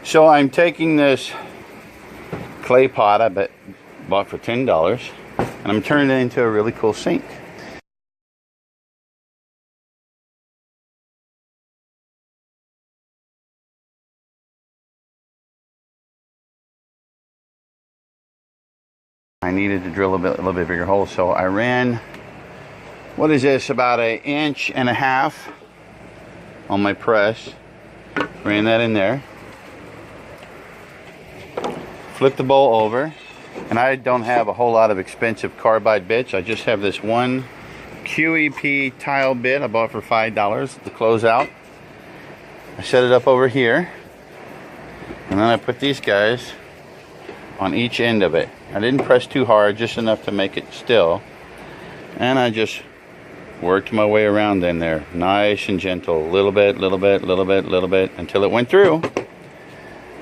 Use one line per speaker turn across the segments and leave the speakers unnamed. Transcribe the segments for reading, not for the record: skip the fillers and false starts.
So I'm taking this clay pot I bought for $10, and I'm turning it into a really cool sink. I needed to drill a little bit bigger hole, so I ran, what is this, about 1.5 inches on my press. Ran that in there. Flip the bowl over, and I don't have a whole lot of expensive carbide bits. I just have this one QEP tile bit I bought for $5 to close out. I set it up over here, and then I put these guys on each end of it. I didn't press too hard, just enough to make it still, and I just worked my way around in there, nice and gentle, little bit, until it went through.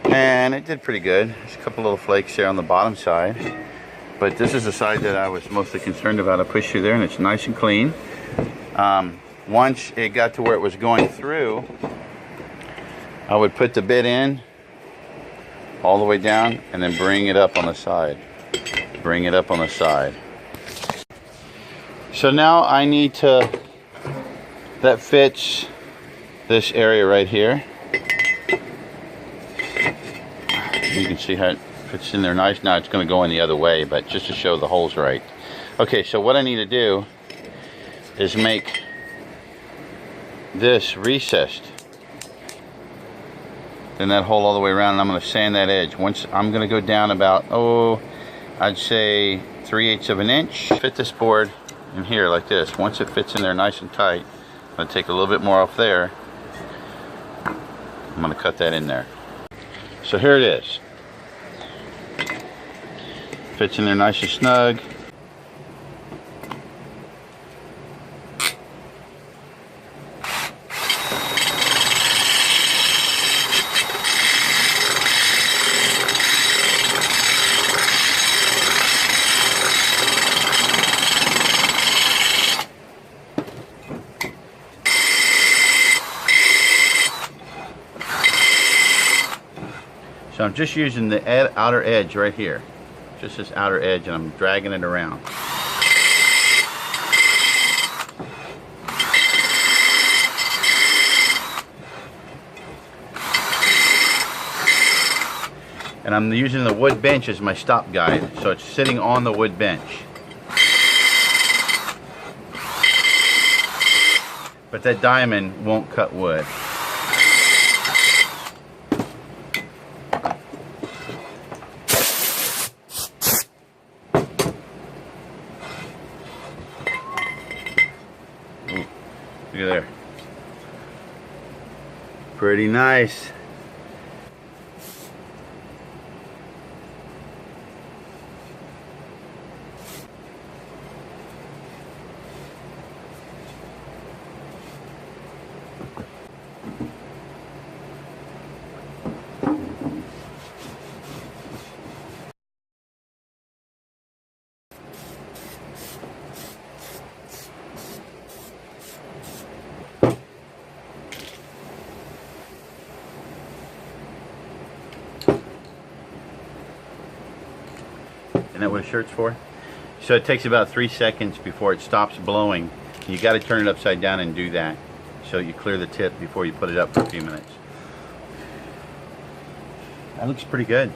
And it did pretty good. There's a couple little flakes there on the bottom side, but this is the side that I was mostly concerned about. I pushed through there, and it's nice and clean. Once it got to where it was going through, I would put the bit in all the way down, and then bring it up on the side. Bring it up on the side. So now I need to, that fits this area right here. You can see how it fits in there nice. Now it's going to go in the other way, but just to show the holes right. Okay, so what I need to do is make this recessed. Then that hole all the way around, and I'm going to sand that edge. Once I'm going to go down about, I'd say 3/8 of an inch. Fit this board in here like this. Once it fits in there nice and tight, I'm going to take a little bit more off there. I'm going to cut that in there. So here it is. Fits in there nice and snug. So I'm just using the outer edge right here. Just this outer edge, and I'm dragging it around. And I'm using the wood bench as my stop guide, so it's sitting on the wood bench. But that diamond won't cut wood. Look at there. Pretty nice. Isn't that what a shirt's for? So it takes about 3 seconds before it stops blowing. You got to turn it upside down and do that, so you clear the tip before you put it up for a few minutes. That looks pretty good.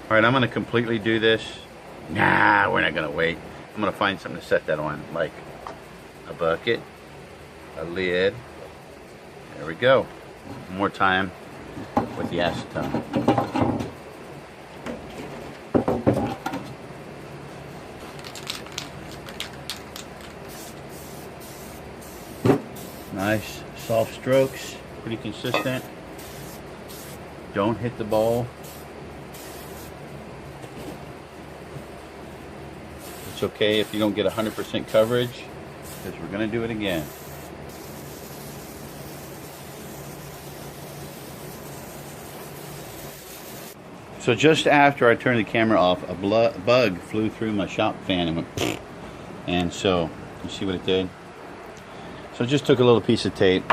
All right, I'm going to completely do this. Nah, we're not going to wait. I'm going to find something to set that on, like a bucket, a lid. There we go. One more time with the acetone. Nice soft strokes, pretty consistent. Don't hit the bowl. It's okay if you don't get 100% coverage, because we're going to do it again. So just after I turned the camera off, a bug flew through my shop fan and went, and so you see what it did? So I just took a little piece of tape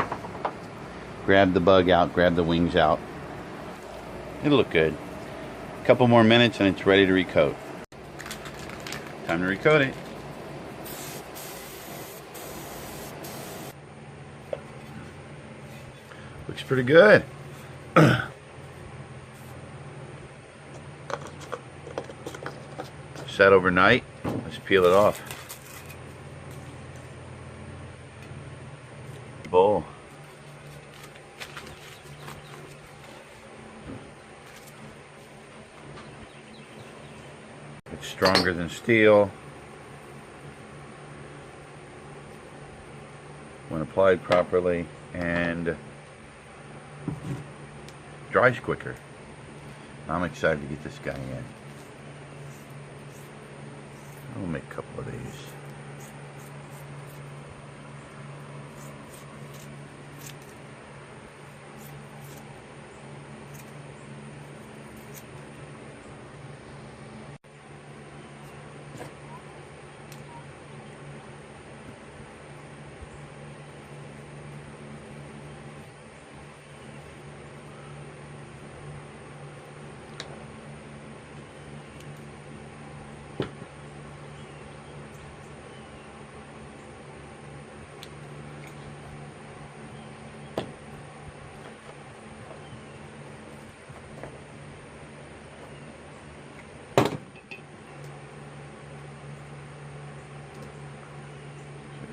grab the bug out, grab the wings out. It'll look good. A couple more minutes and it's ready to recoat. Time to recoat it. Looks pretty good. Sat overnight. Let's peel it off. Bowl. It's stronger than steel. When applied properly, and dries quicker. I'm excited to get this guy in. I'll make a couple of these.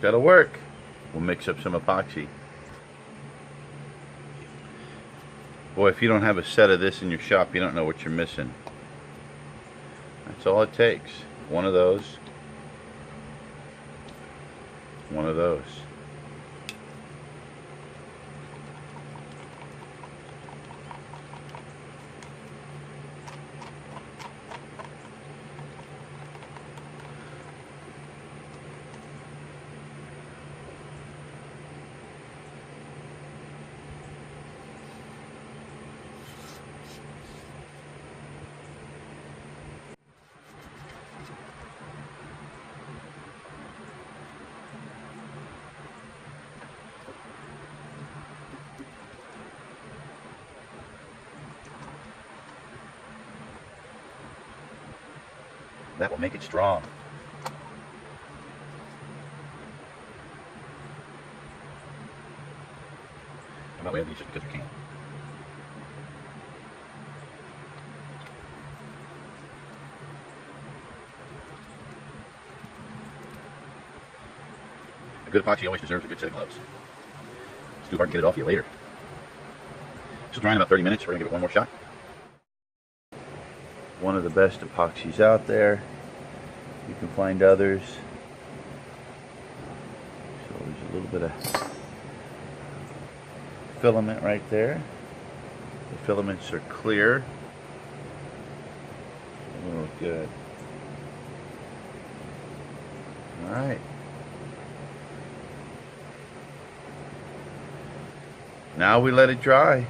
That'll work. We'll mix up some epoxy. Boy, if you don't have a set of this in your shop, you don't know what you're missing. That's all it takes. One of those. One of those. That will make it strong. I'm not waiting these just because we can. A good epoxy always deserves a good set of gloves. It's too hard to get it off you later. This will dry in about 30 minutes. We're going to give it one more shot. One of the best epoxies out there. You can find others. So there's a little bit of filament right there. The filaments are clear. Oh, good. All right. Now we let it dry.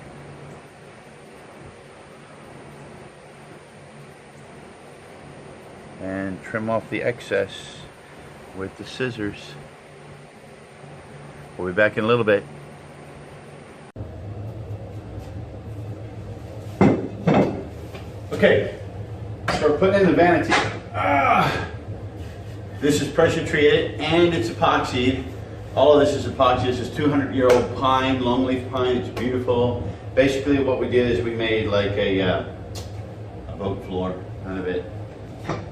And trim off the excess with the scissors. We'll be back in a little bit. Okay, so we're putting in the vanity. This is pressure treated and it's epoxied. All of this is epoxy. This is 200-year-old pine, longleaf pine. It's beautiful. Basically what we did is we made like a boat floor out of it.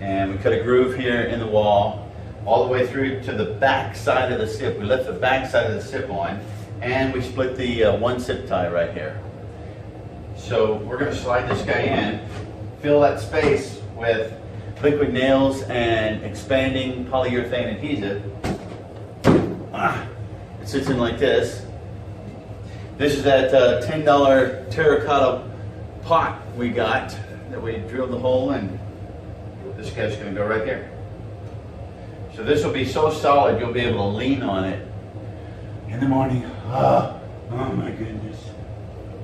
And we cut a groove here in the wall all the way through to the back side of the sip. We left the back side of the sip on, and we split the one sip tie right here. So we're going to slide this guy in, fill that space with liquid nails and expanding polyurethane adhesive. It sits in like this. This is that $10 terracotta pot we got that we drilled the hole in. This guy's going to go right here. So this will be so solid you'll be able to lean on it in the morning. Oh my goodness.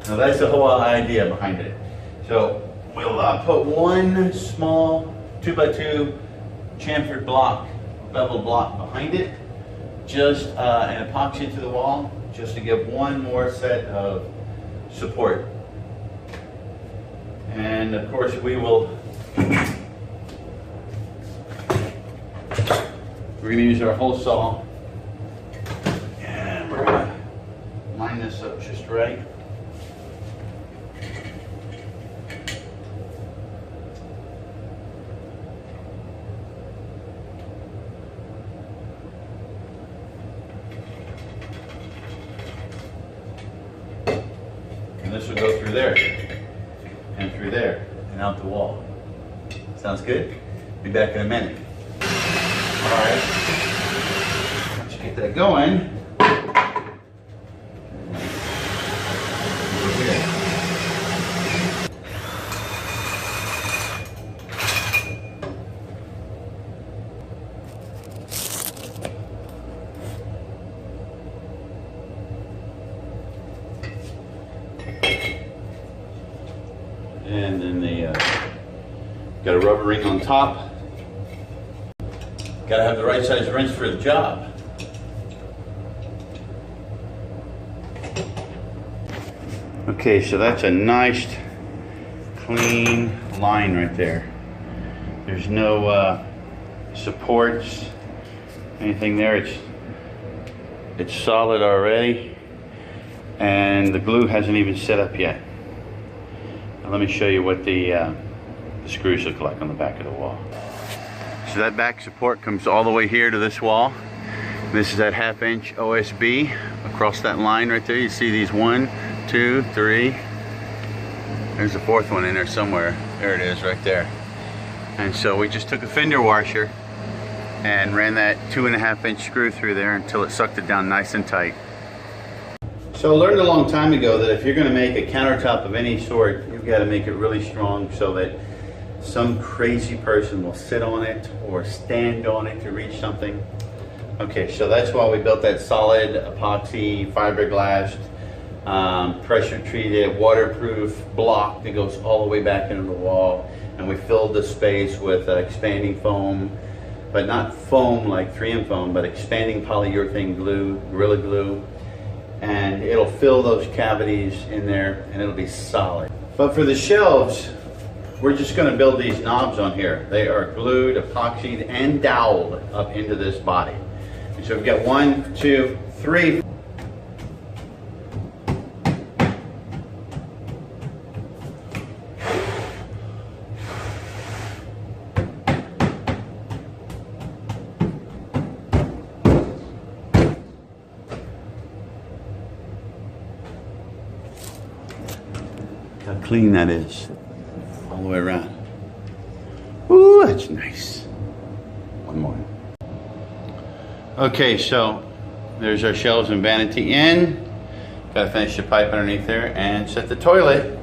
Now that's the whole idea behind it. So we'll put one small 2x2 chamfered block, bevel block behind it. Just an epoxy to the wall, just to give one more set of support. And of course we're going to use our hole saw, and we're going to line this up just right. And this will go through there, and through there, and out the wall. Sounds good? Be back in a minute. Alright, once you get that going, over here. And then they got a rubber ring on top. Got to have the right size wrench for the job. Okay, so that's a nice clean line right there. There's no supports, anything there. It's solid already, and the glue hasn't even set up yet. Now let me show you what the screws look like on the back of the wall. So that back support comes all the way here to this wall. This is that 1/2 inch OSB across that line right there. You see these 1, 2, 3. There's a 4th one in there somewhere. There it is right there. And so we just took a fender washer and ran that 2.5 inch screw through there until it sucked it down nice and tight. So I learned a long time ago that if you're going to make a countertop of any sort, you've got to make it really strong so that some crazy person will sit on it or stand on it to reach something. Okay, so that's why we built that solid epoxy fiberglass, pressure treated, waterproof block that goes all the way back into the wall. And we filled the space with expanding foam, but not foam like 3M foam, but expanding polyurethane glue, Gorilla Glue. And it'll fill those cavities in there and it'll be solid. But for the shelves, we're just going to build these knobs on here. They are glued, epoxied, and doweled up into this body. And so we've got 1, 2, 3. How clean that is. All the way around. Ooh, that's nice. One more. Okay, so there's our shelves and vanity in. Gotta finish the pipe underneath there and set the toilet.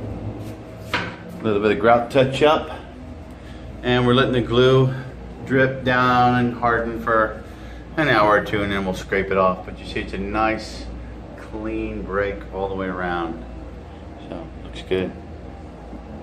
A little bit of grout touch up. And we're letting the glue drip down and harden for an hour or 2, and then we'll scrape it off. But you see it's a nice clean break all the way around. So looks good.